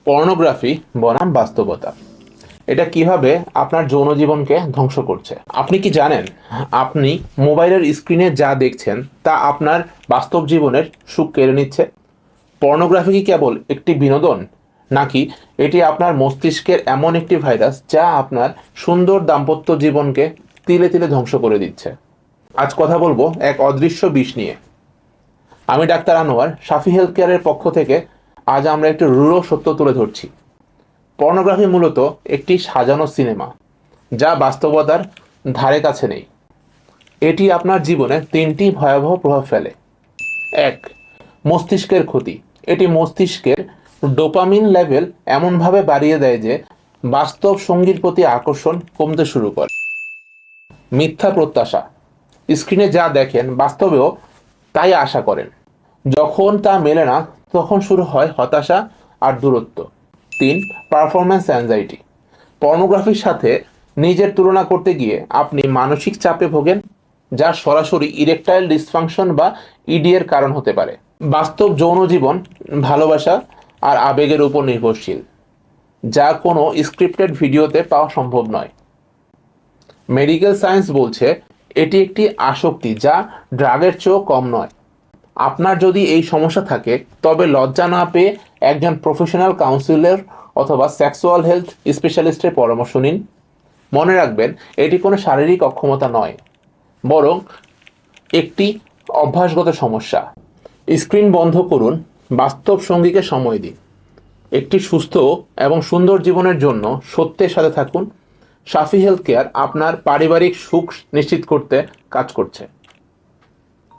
Pornography বনাম বাস্তবতা, এটা কিভাবে আপনার যৌন জীবনকে ধ্বংস করছে। আপনি কি জানেন আপনি মোবাইলের স্ক্রিনে যা দেখছেন তা আপনার বাস্তব জীবনের সুখ কেড়ে নিচ্ছে? পর্নোগ্রাফি কি কেবল একটি বিনোদন, নাকি এটি আপনার মস্তিষ্কের এমন একটি ভাইরাস যা আপনার সুন্দর দাম্পত্য জীবনকে তিলে তিলে ধ্বংস করে দিচ্ছে? আজ কথা বলবো এক অদৃশ্য বিষ নিয়ে। আমি ডাক্তার আনোয়ার, সাফি হেলথ কেয়ারের পক্ষ থেকে আজ আমরা একটি রূঢ় সত্য তুলে ধরছি। পর্নোগ্রাফি মূলত একটি সাজানো সিনেমা যা বাস্তবতার ধারে কাছে নেই। এটি আপনার জীবনে তিনটি ভয়াবহ প্রভাব ফেলে। এক, মস্তিষ্কের ক্ষতি। এটি মস্তিষ্কের ডোপামিন লেভেল এমনভাবে বাড়িয়ে দেয় যে বাস্তব সঙ্গীর প্রতি আকর্ষণ কমতে শুরু করে। মিথ্যা প্রত্যাশা। স্ক্রিনে যা দেখেন বাস্তবেও তাই আশা করেন। যখন তা মেলে না তখন শুরু হয় হতাশা আর দূরত্ব। তিন, পারফরম্যান্স অ্যাংজাইটি। পর্নোগ্রাফির সাথে নিজের তুলনা করতে গিয়ে আপনি মানসিক চাপে ভোগেন, যা সরাসরি ইরেকটাইল ডিসফাংশন বা ইডি এর কারণ হতে পারে। বাস্তব যৌন জীবন ভালোবাসা আর আবেগের উপর নির্ভরশীল, যা কোনো স্ক্রিপ্টেড ভিডিওতে পাওয়া সম্ভব নয়। মেডিকেল সায়েন্স বলছে এটি একটি আসক্তি যা ড্রাগের চেয়েও কম নয়। আপনার যদি এই সমস্যা থাকে তবে লজ্জা না পেয়ে একজন প্রফেশনাল কাউন্সিলর অথবা সেক্সুয়াল হেলথ স্পেশালিস্টের পরামর্শ নিন। মনে রাখবেন, এটি কোনো শারীরিক অক্ষমতা নয়, বরং একটি অভ্যাসগত সমস্যা। স্ক্রিন বন্ধ করুন, বাস্তব সঙ্গীকে সময় দিন। একটি সুস্থ এবং সুন্দর জীবনের জন্য সত্যের সাথে থাকুন। সাফি হেলথ কেয়ার আপনার পারিবারিক সুখ নিশ্চিত করতে কাজ করছে।